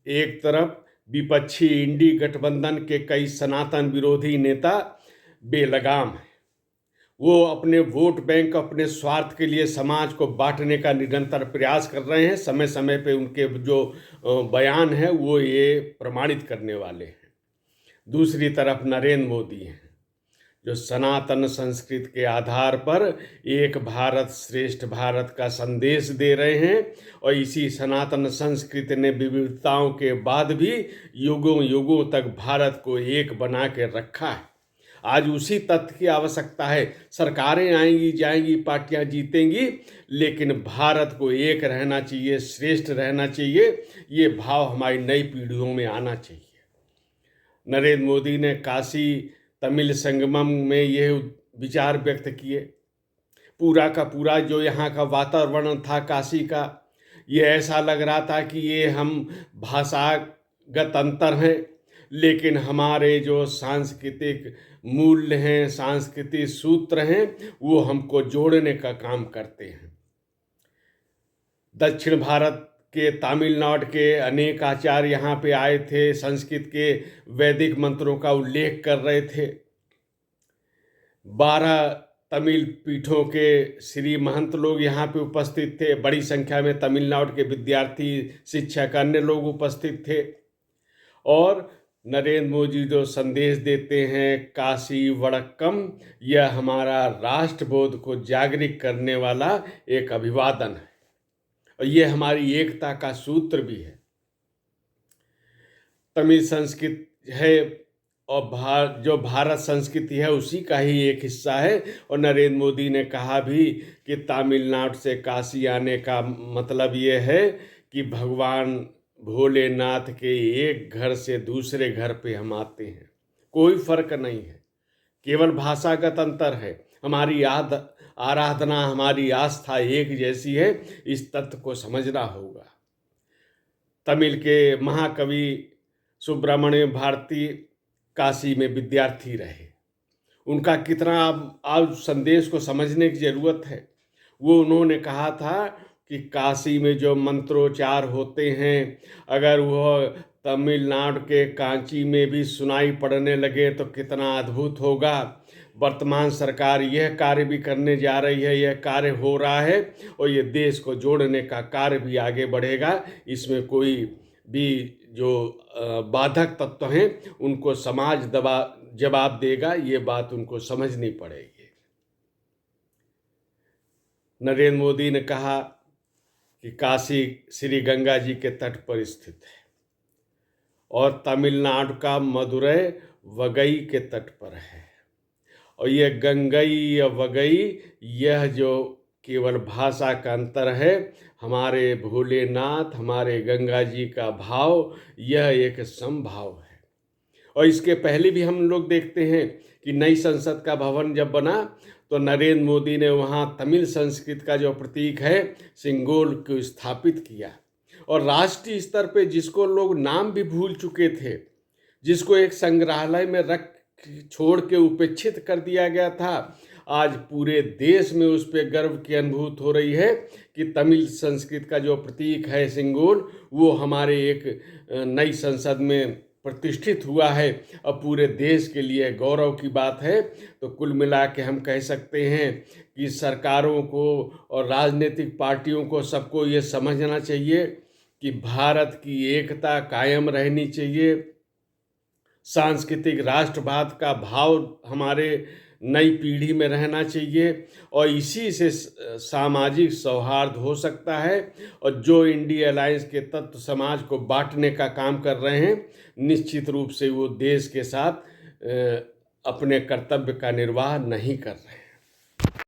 एक तरफ विपक्षी इंडी गठबंधन के कई सनातन विरोधी नेता बेलगाम हैं। वो अपने वोट बैंक, अपने स्वार्थ के लिए समाज को बांटने का निरंतर प्रयास कर रहे हैं। समय समय पे उनके जो बयान है वो ये प्रमाणित करने वाले हैं। दूसरी तरफ नरेंद्र मोदी हैं, जो सनातन संस्कृति के आधार पर एक भारत श्रेष्ठ भारत का संदेश दे रहे हैं। और इसी सनातन संस्कृति ने विविधताओं के बाद भी युगों युगों तक भारत को एक बना के रखा है। आज उसी तथ्य की आवश्यकता है। सरकारें आएंगी जाएंगी, पार्टियां जीतेंगी, लेकिन भारत को एक रहना चाहिए, श्रेष्ठ रहना चाहिए। ये भाव हमारी नई पीढ़ियों में आना चाहिए। नरेंद्र मोदी ने काशी तमिल संगमम में यह विचार व्यक्त किए। पूरा का पूरा जो यहाँ का वातावरण था काशी का, ये ऐसा लग रहा था कि ये हम भाषागत अंतर हैं, लेकिन हमारे जो सांस्कृतिक मूल्य हैं, सांस्कृतिक सूत्र हैं, वो हमको जोड़ने का काम करते हैं। दक्षिण भारत के तमिलनाडु के अनेक आचार्य यहाँ पे आए थे, संस्कृत के वैदिक मंत्रों का उल्लेख कर रहे थे। 12 तमिल पीठों के श्री महंत लोग यहाँ पे उपस्थित थे। बड़ी संख्या में तमिलनाडु के विद्यार्थी, शिक्षक, अन्य लोग उपस्थित थे। और नरेंद्र मोदी जो संदेश देते हैं काशी वड़क्कम, यह हमारा राष्ट्रबोध को जागृत करने वाला एक अभिवादन है और यह हमारी एकता का सूत्र भी है। तमिल संस्कृति है और जो भारत संस्कृति है उसी का ही एक हिस्सा है। और नरेंद्र मोदी ने कहा भी कि तमिलनाडु से काशी आने का मतलब ये है कि भगवान भोलेनाथ के एक घर से दूसरे घर पे हम आते हैं। कोई फर्क नहीं है, केवल भाषागत अंतर है। हमारी आराधना, हमारी आस्था एक जैसी है। इस तथ्य को समझना होगा। तमिल के महाकवि सुब्रमण्य भारती काशी में विद्यार्थी रहे। उनका कितना आज संदेश को समझने की जरूरत है। वो उन्होंने कहा था कि काशी में जो मंत्रोच्चार होते हैं, अगर वह तमिलनाडु के कांची में भी सुनाई पड़ने लगे तो कितना अद्भुत होगा। वर्तमान सरकार यह कार्य भी करने जा रही है, यह कार्य हो रहा है और ये देश को जोड़ने का कार्य भी आगे बढ़ेगा। इसमें कोई भी जो बाधक तत्व हैं उनको समाज जवाब देगा। ये बात उनको समझनी पड़ेगी। नरेंद्र मोदी ने कहा कि काशी श्री गंगा जी के तट पर स्थित है और तमिलनाडु का मदुरै वगई के तट पर है। और यह गंगई या वगई, यह जो केवल भाषा का अंतर है, हमारे भोलेनाथ, हमारे गंगा जी का भाव, यह एक समभाव है। और इसके पहले भी हम लोग देखते हैं कि नई संसद का भवन जब बना तो नरेंद्र मोदी ने वहाँ तमिल संस्कृति का जो प्रतीक है सिंगोल को स्थापित किया। और राष्ट्रीय स्तर पे जिसको लोग नाम भी भूल चुके थे, जिसको एक संग्रहालय में रख छोड़ के उपेक्षित कर दिया गया था, आज पूरे देश में उस पर गर्व की अनुभूति हो रही है कि तमिल संस्कृति का जो प्रतीक है सिंगोल, वो हमारे एक नई संसद में प्रतिष्ठित हुआ है और पूरे देश के लिए गौरव की बात है। तो कुल मिला के हम कह सकते हैं कि सरकारों को और राजनीतिक पार्टियों को सबको ये समझना चाहिए कि भारत की एकता कायम रहनी चाहिए। सांस्कृतिक राष्ट्रवाद का भाव हमारे नई पीढ़ी में रहना चाहिए और इसी से सामाजिक सौहार्द हो सकता है। और जो इंडिया अलायंस के तत्व समाज को बांटने का काम कर रहे हैं, निश्चित रूप से वो देश के साथ अपने कर्तव्य का निर्वाह नहीं कर रहे हैं।